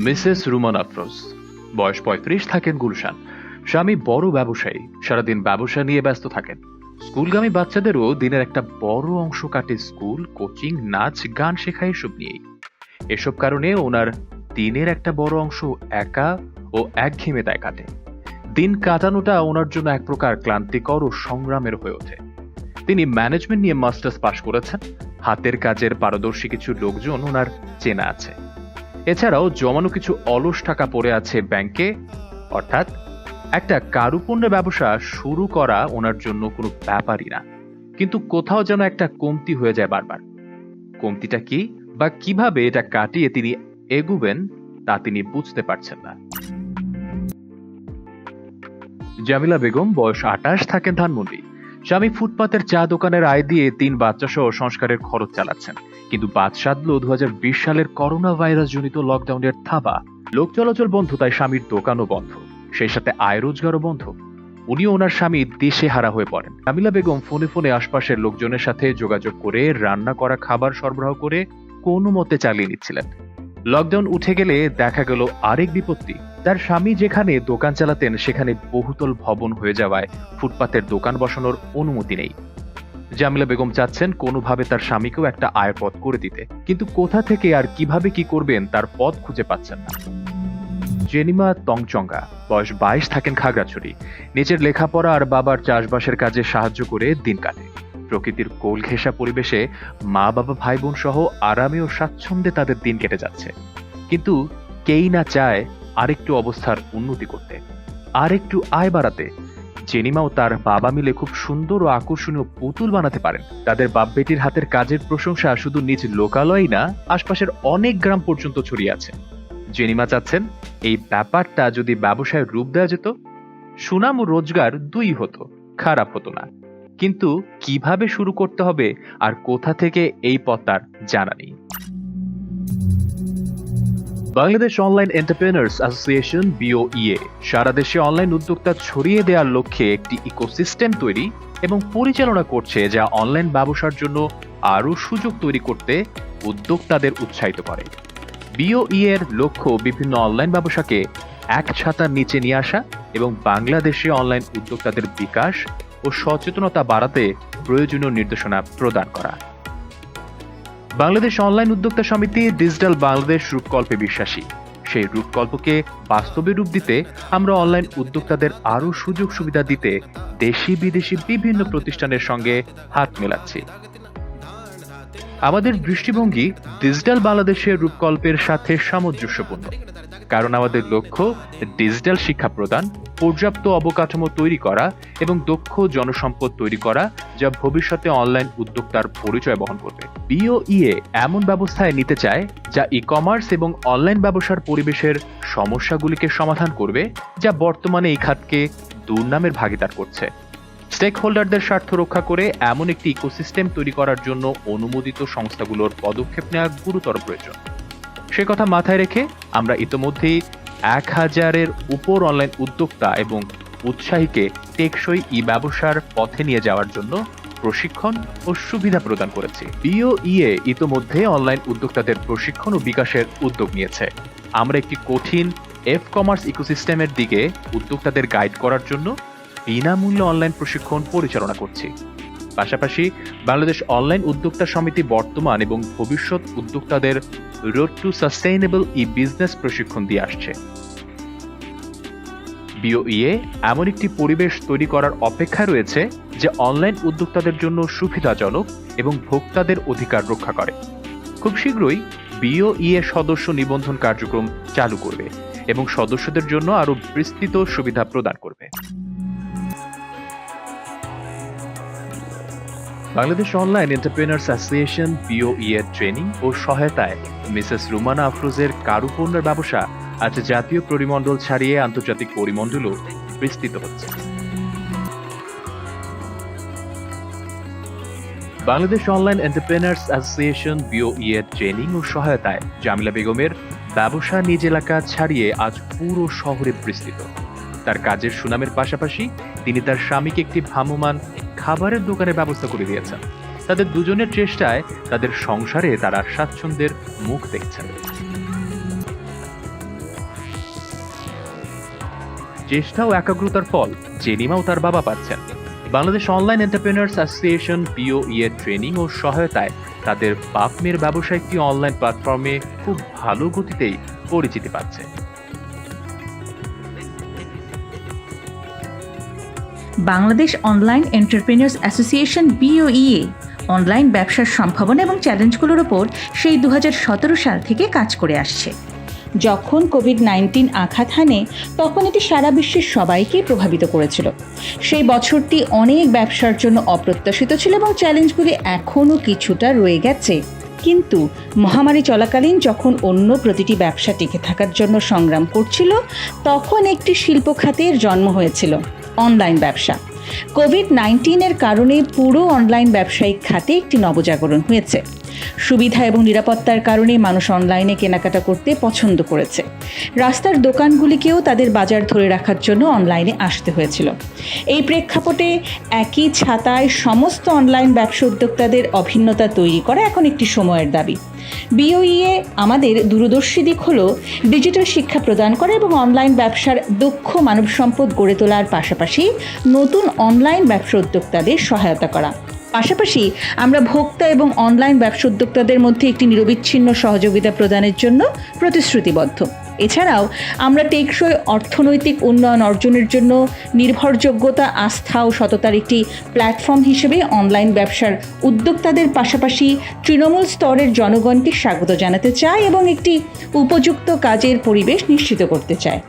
Mrs Ruman Afroz, বয়স ৩৫, থাকেন গুলশান। স্বামী বড় ব্যবসায়ী, সারাদিন ব্যবসা নিয়ে ব্যস্ত থাকেন। স্কুলগামী বাচ্চাদেরও দিনের একটা বড় অংশ কাটে স্কুল, কোচিং, নাচ, গান শেখা এসব নিয়েই। এসব কারণে ওনার দিনের একটা বড় অংশ একা ও একঘেয়েমিতায় কাটে। দিন কাটানোটা ওনার জন্য এক প্রকার ক্লান্তিকর ও সংগ্রামের হয়ে ওঠে। তিনি ম্যানেজমেন্ট নিয়ে মাস্টার্স পাশ করেছেন। হাতের কাজের পারদর্শী কিছু লোকজন ওনার চেনা আছে। এছাড়াও জমানো কিছু অলস টাকা পড়ে আছে ব্যাংকে। অর্থাৎ একটা কারুপণ্যের ব্যবসা শুরু করা ওনার জন্য কোনো ব্যাপারই না। কিন্তু কোথাও যেন একটা কমতি হয়ে যায় বারবার। কমতিটা কি বা কিভাবে এটা কাটিয়ে তিনি এগুবেন তা তিনি বুঝতে পারছেন না। জামিলা বেগম, বয়স ২৮, থাকেন ধানমন্ডি। স্বামী ফুটপাতের চা দোকানের আয় দিয়ে ৩ বাচ্চা সহ সংস্কারের খরচ চালাচ্ছেন। কিন্তু বাদ সাধল ২০২০ সালের করোনা ভাইরাস জনিত লকডাউনের থাবা। লোক চলাচল বন্ধ, তাই স্বামীর দোকানও বন্ধ, সেই সাথে আয় রোজগারও বন্ধ। উনিও ওনার স্বামী দেশে হারা হয়ে পড়েন। জামিলা বেগম ফোনে ফোনে আশপাশের লোকজনের সাথে যোগাযোগ করে রান্না করা খাবার সরবরাহ করে কোনো মতে চালিয়ে নিচ্ছিলেন। লকডাউন উঠে গেলে দেখা গেল আরেক বিপত্তি। তার স্বামী যেখানে দোকান চালাতেন সেখানে বহুতল ভবন হয়ে যাওয়ায় ফুটপাতের দোকান বসানোর অনুমতি নেই। জামিলা বেগম চাচ্ছেন কোনোভাবে তার স্বামীকেও একটা আয়ের পথ করে দিতে, কিন্তু কোথা থেকে আর কিভাবে কি করবেন তার পথ খুঁজে পাচ্ছেন না। জেনিমা তংচঙ্গা, বয়স ২২, থাকেন খাগড়াছড়ি। নিজের লেখাপড়া আর বাবার চাষবাসের কাজে সাহায্য করে দিন কাটে। প্রকৃতির কোল ঘেঁষা পরিবেশে মা বাবা ভাই বোন সহ আরামে ও স্বাচ্ছন্দ্যে তাদের দিন কেটে যাচ্ছে। কিন্তু কেই না চায় আরেকটু অবস্থার উন্নতি করতে, আরেকটু আয় বাড়াতে। জেনিমা ও তার বাবা মিলে খুব সুন্দর ও আকর্ষণীয় পুতুল বানাতে পারেন। তাদের বাপ বেটির হাতের কাজের প্রশংসা শুধু নিজ লোকালয়ই না, আশপাশের অনেক গ্রাম পর্যন্ত ছড়িয়ে আছে। জেনিমা চাচ্ছেন এই ব্যাপারটা যদি ব্যবসায় রূপ দেওয়া যেত, সুনাম ও রোজগার দুই হতো, খারাপ হতো না। কিন্তু কিভাবে শুরু করতে হবে আর কোথা থেকে এই পথ তার জানা নেই। Bangladesh online entrepreneurs association BOEA সারা দেশে অনলাইন উদ্যোক্তা ছড়িয়ে দেওয়ার লক্ষ্যে একটি ইকোসিস্টেম তৈরি এবং পরিচালনা করছে, যা অনলাইন ব্যবসার জন্য আরও সুযোগ তৈরি করতে উদ্যোক্তাদের উৎসাহিত করে। BOEA এর লক্ষ্য বিভিন্ন অনলাইন ব্যবসাকে এক ছাতার নিচে নিয়ে আসা এবং বাংলাদেশে অনলাইন উদ্যোক্তাদের বিকাশ ও সচেতনতা বাড়াতে প্রয়োজনীয় নির্দেশনা প্রদান করা। বাংলাদেশ অনলাইন উদ্যোক্তা সমিতি ডিজিটাল বাংলাদেশ রূপকল্পে বিশ্বাসী। সেই রূপকল্পকে বাস্তবে রূপ দিতে আমরা অনলাইন উদ্যোক্তাদের আরও সুযোগ সুবিধা দিতে দেশি বিদেশি বিভিন্ন প্রতিষ্ঠানের সঙ্গে হাত মেলাচ্ছি। আমাদের দৃষ্টিভঙ্গি ডিজিটাল বাংলাদেশের রূপকল্পের সাথে সামঞ্জস্যপূর্ণ, কারণ আমাদের লক্ষ্য ডিজিটাল শিক্ষা প্রদান, পর্যাপ্ত অবকাঠামো তৈরি করা এবং দক্ষ জনসম্পদ তৈরি করা, যা ভবিষ্যতে অনলাইন উদ্যোক্তার পরিচয় বহন করবে। BOEA এমন ব্যবস্থায় নিতে চায় যা ই-কমার্স এবং অনলাইন ব্যবসার পরিবেশের সমস্যাগুলিকে সমাধান করবে, যা বর্তমানে এই খাতকে দুর্নামের ভাগিদার করছে। স্টেক হোল্ডারদের স্বার্থ রক্ষা করে এমন একটি ইকোসিস্টেম তৈরি করার জন্য অনুমোদিত সংস্থাগুলোর পদক্ষেপ নেওয়া গুরুতর প্রয়োজন। সে কথা মাথায় রেখে আমরা ইতোমধ্যেই ১,০০০-এর উপর অনলাইন উদ্যোক্তা এবং উৎসাহীকে টেকসই ব্যবসার পথে নিয়ে যাওয়ার জন্য প্রশিক্ষণ ও সুবিধা প্রদান করেছি। BOEA ইতোমধ্যে অনলাইন উদ্যোক্তাদের প্রশিক্ষণ ও বিকাশের উদ্যোগ নিয়েছে। আমরা একটি কঠিন কমার্স ইকোসিস্টেমের দিকে উদ্যোক্তাদের গাইড করার জন্য বিনামূল্যে অনলাইন প্রশিক্ষণ পরিচালনা করছি। পাশাপাশি বাংলাদেশ অনলাইন উদ্যোক্তা সমিতি বর্তমান এবং ভবিষ্যৎ উদ্যোক্তাদের রোড টু সাস্টেইনেবল বিজনেস প্রশিক্ষণ দিয়ে আসছে। BOEA এমন একটি পরিবেশ তৈরি করার অপেক্ষায় রয়েছে যে অনলাইন উদ্যোক্তাদের জন্য সুবিধাজনক এবং ভোক্তাদের অধিকার রক্ষা করে। খুব শীঘ্রই BOEA সদস্য নিবন্ধন কার্যক্রম চালু করবে এবং সদস্যদের জন্য আরও বিস্তৃত সুবিধা প্রদান করবে। Bangladesh online entrepreneurs association BOEA training ও সহায়তায় মিসেস রুমানা আফরোজের কারুপণ্যের ব্যবসা আজ জাতীয় পরিমণ্ডল ছাড়িয়ে আন্তর্জাতিক পরিমণ্ডলও বিস্তৃত হচ্ছে। Bangladesh online entrepreneurs association BOEA training ও সহায়তায় জামিলা বেগমের ব্যবসা নিজ এলাকা ছাড়িয়ে আজ পুরো শহরে বিস্তৃত। তার কাজের সুনামের পাশাপাশি তিনি তার স্বামীকে একটি ভ্রাম্যমাণ খাবারের দোকানের ব্যবস্থা করে দিয়েছেন। তাদের দুজনের চেষ্টায় তাদের সংসারে তারা স্বাচ্ছন্দ্যের মুখ দেখছেন। চেষ্টা ও একাগ্রতার ফল জেনিমা ও তার বাবা পাচ্ছেন। Bangladesh online entrepreneurs association BOE এর ট্রেনিং ও সহায়তায় তাদের বাপ মেয়ের ব্যবসা একটি অনলাইন প্ল্যাটফর্মে খুব ভালো গতিতেই পরিচিতি পাচ্ছে। Bangladesh online entrepreneurs association BOE online ব্যবসার সম্ভাবনা এবং চ্যালেঞ্জগুলোর ওপর সেই 2017 সাল থেকে কাজ করে আসছে। যখন কোভিড-19 আঘাত হানে তখন এটি সারা বিশ্বের সবাইকেই প্রভাবিত করেছিল। সেই বছরটি অনেক ব্যবসার জন্য অপ্রত্যাশিত ছিল এবং চ্যালেঞ্জগুলি এখনও কিছুটা রয়ে গেছে। কিন্তু মহামারী চলাকালীন যখন অন্য প্রতিটি ব্যবসা টিকে থাকার জন্য সংগ্রাম করছিল, তখন একটি শিল্প খাতের জন্ম হয়েছিল, অনলাইন ব্যবসা। কোভিড-19 কারণে পুরো অনলাইন ব্যবসায়িক খাতে একটি নবজাগরণ হয়েছে। সুবিধা এবং নিরাপত্তার কারণে মানুষ অনলাইনে কেনাকাটা করতে পছন্দ করেছে। রাস্তার দোকানগুলিকেও তাদের বাজার ধরে রাখার জন্য অনলাইনে আসতে হয়েছিল। এই প্রেক্ষাপটে একই ছাতায় সমস্ত অনলাইন ব্যবসা উদ্যোক্তাদের অভিন্নতা তৈরি করা এখন একটি সময়ের দাবি। BOE আমাদের দূরদর্শী দিক হল ডিজিটাল শিক্ষা প্রদান করা এবং অনলাইন ব্যবসার দক্ষ মানব সম্পদ গড়ে তোলার পাশাপাশি নতুন অনলাইন ব্যবসা উদ্যোক্তাদের সহায়তা করা। পাশাপাশি আমরা ভোক্তা এবং অনলাইন ব্যবসা উদ্যোক্তাদের মধ্যে একটি নিরবিচ্ছিন্ন সহযোগিতা প্রদানের জন্য প্রতিশ্রুতিবদ্ধ। এছাড়াও আমরা টেকসই অর্থনৈতিক উন্নয়ন অর্জনের জন্য নির্ভরযোগ্যতা, আস্থা ও সততার একটি প্ল্যাটফর্ম হিসেবে অনলাইন ব্যবসার উদ্যোক্তাদের পাশাপাশি তৃণমূল স্তরের জনগণকে স্বাগত জানাতে চাই এবং একটি উপযুক্ত কাজের পরিবেশ নিশ্চিত করতে চাই।